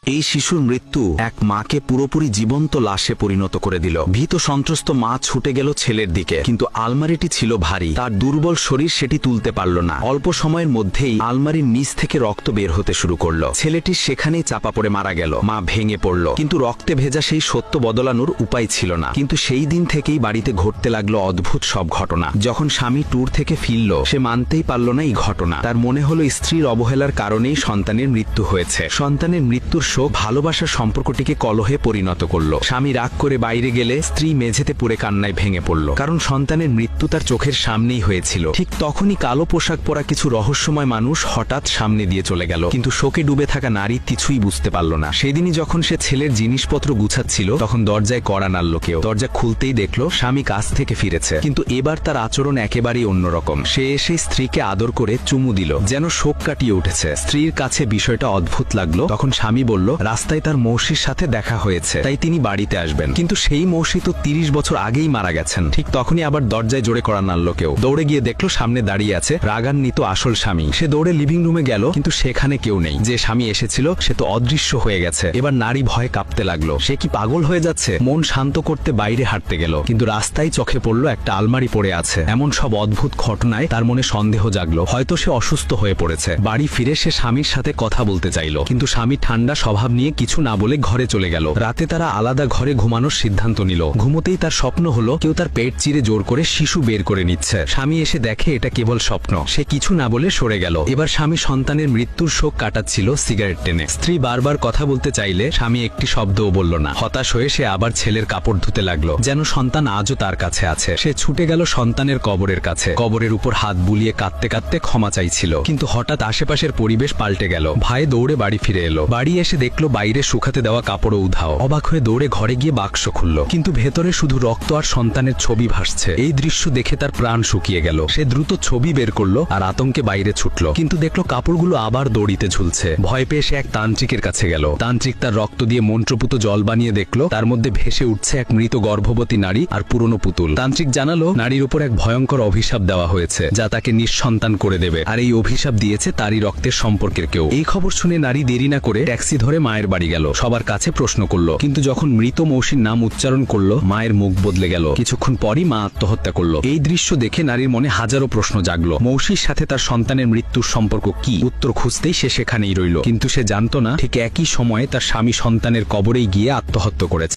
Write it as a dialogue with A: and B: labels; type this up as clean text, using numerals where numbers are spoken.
A: এই শিশুর মৃত্যু এক মাকে পুরোপুরি জীবন্ত লাশে পরিণত করে দিল। ভীত সন্ত্রস্ত মা ছুটে গেল ছেলের দিকে, কিন্তু আলমারিটি ছিল ভারী। তার দুর্বল শরীর সেটি তুলতে পারল না। অল্প সময়ের মধ্যেই আলমারির নিচ থেকে রক্ত বের হতে শুরু করলো। ছেলেটি সেখানেই চাপা পড়ে মারা গেল। মা ভেঙে পড়ল, কিন্তু রক্তে ভেজা সেই সত্য বদলানোর উপায় ছিল না। কিন্তু সেই দিন থেকেই বাড়িতে ঘটতে লাগলো অদ্ভুত সব ঘটনা। যখন স্বামী ট্যুর থেকে ফিরল, সে মানতেই পারল না এই ঘটনা। তার মনে হলো স্ত্রীর অবহেলার কারণেই সন্তানের মৃত্যু হয়েছে। সন্তানের মৃত্যুর শোক ভালোবাসার সম্পর্কটিকে কলহে পরিণত করল। স্বামী রাগ করে বাইরে গেলে স্ত্রী মেঝেতে পড়ে কান্নায় ভেঙে পড়ল, কারণ সন্তানের মৃত্যু তার চোখের সামনেই হয়েছিল। ঠিক তখনই কালো পোশাক পরা কিছু রহস্যময় মানুষ হঠাৎ সামনে দিয়ে চলে গেল, কিন্তু শোকে ডুবে থাকা নারী কিছুই বুঝতে পারল না। সেদিনই যখন সে ছেলের জিনিসপত্র গুছাচ্ছিল, তখন দরজায় কড়া নাড়ল কেউ। দরজা খুলতেই দেখলো স্বামী কাজ থেকে ফিরেছে, কিন্তু এবার তার আচরণ একেবারেই অন্যরকম। সে এসে স্ত্রীকে আদর করে চুমু দিল, যেন শোক কাটিয়ে উঠেছে। স্ত্রীর কাছে বিষয়টা অদ্ভুত লাগলো। তখন স্বামী বলল রাস্তায় তার মৌসির সাথে দেখা হয়েছে, তাই তিনি বাড়িতে আসবেন। কিন্তু সেই মৌসি তো 30 বছর আগেই মারা গেছেন। ঠিক তখনই আবার দরজায় জোরে কড়া নাড়ল কেউ। দৌড়ে গিয়ে দেখলো সামনে দাঁড়িয়ে আছে রাগান্বিত আসল স্বামী। সে দৌড়ে লিভিং রুমে গেল, কিন্তু সেখানে কেউ নেই। যে স্বামী এসেছিল সে তো অদৃশ্য হয়ে গেছে। এবার নারী ভয়ে কাঁপতে লাগলো। সে কি পাগল হয়ে যাচ্ছে? মন শান্ত করতে বাইরে হাঁটতে গেল, কিন্তু রাস্তায় চোখে পড়লো একটা আলমারি পড়ে আছে। এমন সব অদ্ভুত ঘটনায় তার মনে সন্দেহ জাগলো, হয়তো সে অসুস্থ হয়ে পড়েছে। বাড়ি ফিরে সে স্বামীর সাথে কথা বলতে চাইল, কিন্তু স্বামী ঠান্ডা স্বভাব নিয়ে কিছু না বলে ঘরে চলে গেল। রাতে তারা আলাদা ঘরে ঘুমানোর সিদ্ধান্ত নিল। ঘুমোতেই তার স্বপ্ন হলো কেউ তার পেট চিরে জোর করে শিশু বের করে নিচ্ছে। স্বামী এসে দেখে এটা কেবল স্বপ্ন। সে কিছু না বলে সরে গেল। এবার স্বামী সন্তানের মৃত্যুর শোক কাটাচ্ছিল সিগারেট টেনে। স্ত্রী বারবার কথা বলতে চাইলে স্বামী একটি শব্দও বলল না। হতাশ হয়ে সে আবার ছেলের কাপড় ধুতে লাগলো, যেন সন্তান আজও তার কাছে আছে। সে ছুটে গেল সন্তানের কবরের কাছে। কবরের উপর হাত বুলিয়ে কাঁদতে কাঁদতে ক্ষমা চাইছিল, কিন্তু হঠাৎ আশেপাশের পরিবেশ পাল্টে গেল। ভাই দৌড়ে বাড়ি ফিরে এলো। বাড়ি এসে দেখলো বাইরে শুকাতে দেওয়া কাপড়ও উধাও। অবাক হয়ে দৌড়ে ঘরে গিয়ে বাক্স খুলল, কিন্তু ভেতরে শুধু রক্ত আর সন্তানের ছবি ভাসছে। এই দৃশ্য দেখে তার প্রাণ শুকিয়ে গেল। সে দ্রুত ছবি বের করলো আর আতঙ্কে বাইরে ছুটলো, কিন্তু দেখলো কাপড়গুলো আবার দড়িতে ঝুলছে। ভয় পেয়ে সে এক তান্ত্রিকের কাছে গেল। তান্ত্রিক তার রক্ত দিয়ে মন্ত্রপুত জল বানিয়ে দেখলো তার মধ্যে ভেসে উঠছে এক মৃত গর্ভবতী নারী আর পুরনো পুতুল। তান্ত্রিক জানালো নারীর উপর এক ভয়ঙ্কর অভিশাপ দেওয়া হয়েছে, যা তাকে নিঃসন্তান করে দেবে। আর এই অভিশাপ দিয়েছে তারই রক্তের সম্পর্কের কেউ। এই খবর শুনে নারী দেরি না করে ট্যাক্সি ধরে মায়ের বাড়ি গেল। সবার কাছে প্রশ্ন করলো, কিন্তু যখন মৃত মৌসির নাম উচ্চারণ করলো, মায়ের মুখ বদলে গেল। কিছুক্ষণ পরই মা আত্মহত্যা করলো। এই দৃশ্য দেখে নারীর মনে হাজারো প্রশ্ন জাগলো। মৌসির সাথে তার সন্তানের মৃত্যুর সম্পর্ক কি? উত্তর খুঁজতেই সে সেখানেই রইল, কিন্তু সে জানতো না ঠিক একই সময়ে তার স্বামী সন্তানের কবরেই গিয়ে আত্মহত্যা করেছে।